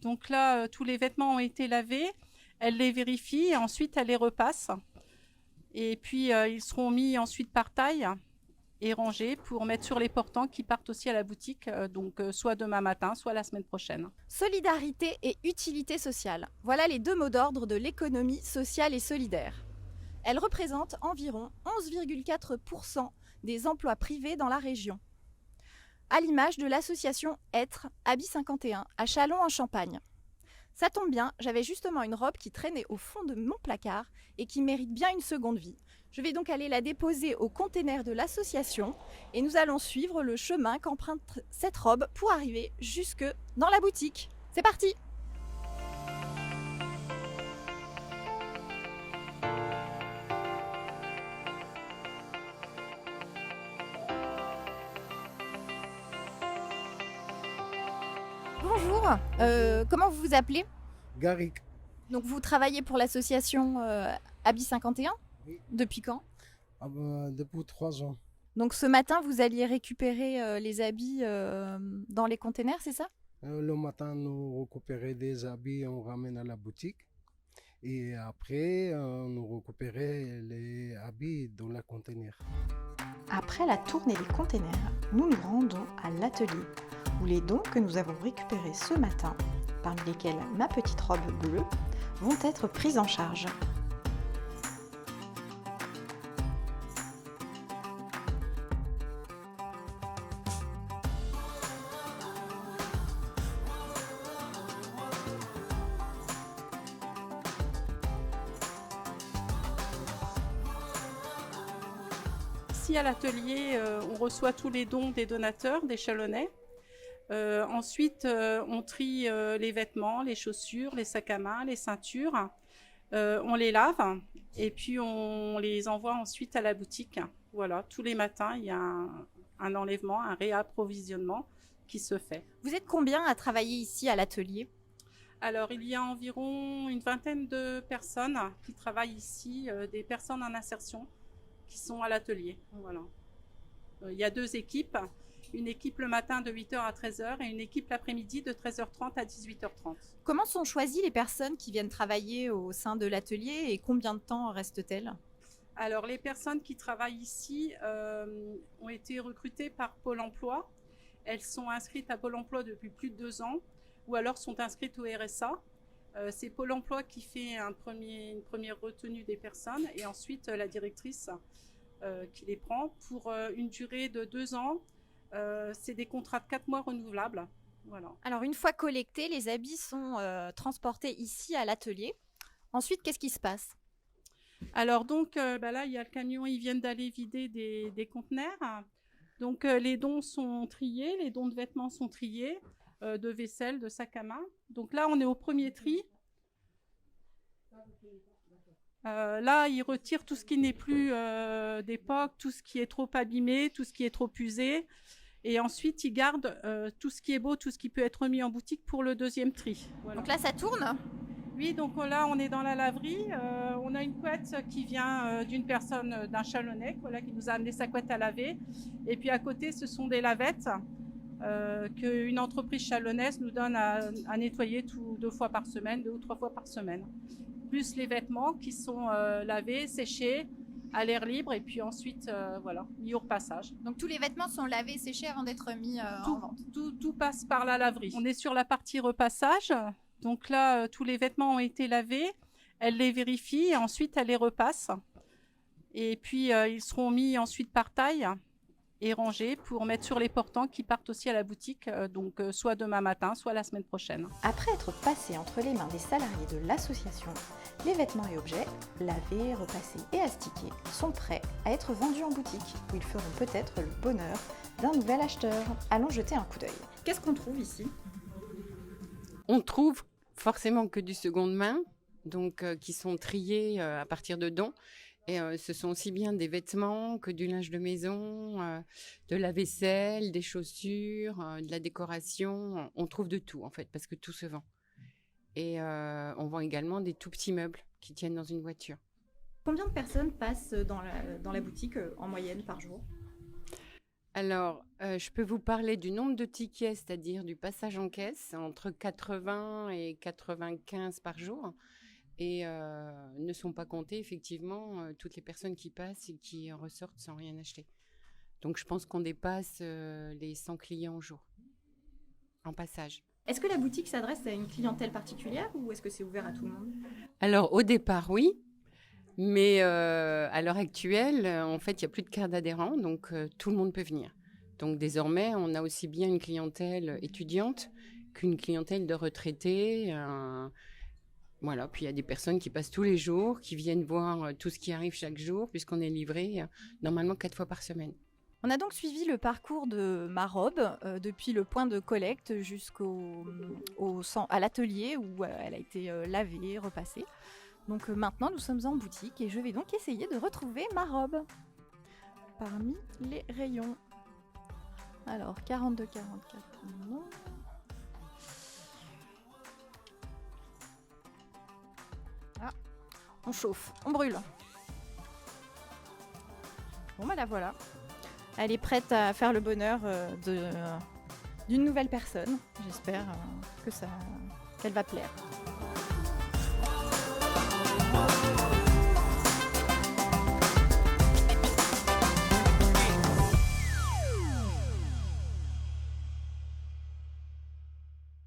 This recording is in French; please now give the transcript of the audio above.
Donc là, tous les vêtements ont été lavés. Elle les vérifie et ensuite elle les repasse. Et puis ils seront mis ensuite par taille et rangés pour mettre sur les portants qui partent aussi à la boutique, soit demain matin, soit la semaine prochaine. Solidarité et utilité sociale. Voilà les deux mots d'ordre de l'économie sociale et solidaire. Elle représente environ 11,4% des emplois privés dans la région. À l'image de l'association Être Habit 51 à Châlons-en-Champagne. Ça tombe bien, j'avais justement une robe qui traînait au fond de mon placard et qui mérite bien une seconde vie. Je vais donc aller la déposer au container de l'association et nous allons suivre le chemin qu'emprunte cette robe pour arriver jusque dans la boutique. C'est parti! Bonjour, comment vous vous appelez? Garrick, Donc vous travaillez pour l'association Habit 51 oui. depuis quand? Depuis 3 ans. Donc ce matin vous alliez récupérer les habits dans les containers, c'est ça? Le matin, nous récupérons des habits, on ramène à la boutique. Et après, nous récupérons les habits dans le conteneur. Après la tournée des containers, nous nous rendons à l'atelier, où les dons que nous avons récupérés ce matin, parmi lesquels ma petite robe bleue, vont être pris en charge. Ici à l'atelier, on reçoit tous les dons des donateurs, des Chalonnais. Ensuite, on trie les vêtements, les chaussures, les sacs à main, les ceintures. On les lave et puis on les envoie ensuite à la boutique. Voilà, tous les matins, il y a un enlèvement, un réapprovisionnement qui se fait. Vous êtes combien à travailler ici à l'atelier? Alors, il y a environ une vingtaine de personnes qui travaillent ici, des personnes en insertion qui sont à l'atelier. Voilà. Il y a 2 équipes. Une équipe le matin de 8h à 13h et une équipe l'après-midi de 13h30 à 18h30. Comment sont choisies les personnes qui viennent travailler au sein de l'atelier et combien de temps restent-elles? Alors, les personnes qui travaillent ici ont été recrutées par Pôle emploi. Elles sont inscrites à Pôle emploi depuis plus de 2 ans ou alors sont inscrites au RSA. C'est Pôle emploi qui fait une première retenue des personnes et ensuite la directrice qui les prend pour une durée de 2 ans. C'est des contrats de 4 mois renouvelables. Voilà. Alors une fois collectés, les habits sont transportés ici à l'atelier. Ensuite, qu'est-ce qui se passe? Alors donc là, il y a le camion, ils viennent d'aller vider des conteneurs. Donc les dons sont triés, les dons de vêtements sont triés, de vaisselle, de sac à main. Donc là, on est au premier tri. Là, ils retirent tout ce qui n'est plus d'époque, tout ce qui est trop abîmé, tout ce qui est trop usé. Et ensuite, ils gardent tout ce qui est beau, tout ce qui peut être mis en boutique pour le deuxième tri. Voilà. Donc là, ça tourne? Oui, donc là, on est dans la laverie. On a une couette qui vient d'une personne, d'un Chalonnais, voilà, qui nous a amené sa couette à laver. Et puis à côté, ce sont des lavettes qu'une entreprise chalonnaise nous donne à nettoyer 2 fois par semaine, 2 ou 3 fois par semaine. Plus les vêtements qui sont lavés, séchés, à l'air libre et puis ensuite mis au repassage. Donc tous les vêtements sont lavés et séchés avant d'être mis en vente. Tout passe par la laverie. On est sur la partie repassage. Donc là, tous les vêtements ont été lavés. Elle les vérifie et ensuite elle les repasse. Et puis ils seront mis ensuite par taille et rangés pour mettre sur les portants qui partent aussi à la boutique, soit demain matin, soit la semaine prochaine. Après être passés entre les mains des salariés de l'association, les vêtements et objets, lavés, repassés et astiqués, sont prêts à être vendus en boutique, où ils feront peut-être le bonheur d'un nouvel acheteur. Allons jeter un coup d'œil. Qu'est-ce qu'on trouve ici? On trouve forcément que du seconde main, donc qui sont triés à partir de dons. Et ce sont aussi bien des vêtements que du linge de maison, de la vaisselle, des chaussures, de la décoration. On trouve de tout en fait, parce que tout se vend. Et on vend également des tout petits meubles qui tiennent dans une voiture. Combien de personnes passent dans la boutique en moyenne par jour? Alors, je peux vous parler du nombre de tickets, c'est-à-dire du passage en caisse, entre 80 et 95 par jour. Et ne sont pas comptées, effectivement, toutes les personnes qui passent et qui ressortent sans rien acheter. Donc, je pense qu'on dépasse les 100 clients au jour, en passage. Est-ce que la boutique s'adresse à une clientèle particulière ou est-ce que c'est ouvert à tout le monde? Alors, au départ, oui. Mais à l'heure actuelle, en fait, il n'y a plus de carte d'adhérent, donc tout le monde peut venir. Donc désormais, on a aussi bien une clientèle étudiante qu'une clientèle de retraités. Voilà. Puis il y a des personnes qui passent tous les jours, qui viennent voir tout ce qui arrive chaque jour, puisqu'on est livré normalement 4 fois par semaine. On a donc suivi le parcours de ma robe depuis le point de collecte à l'atelier où elle a été lavée, repassée. Donc maintenant, nous sommes en boutique et je vais donc essayer de retrouver ma robe parmi les rayons. Alors, 42, 44, non. Ah, on chauffe, on brûle. Bon, bah la voilà. Elle est prête à faire le bonheur d'une nouvelle personne. J'espère qu'elle va plaire.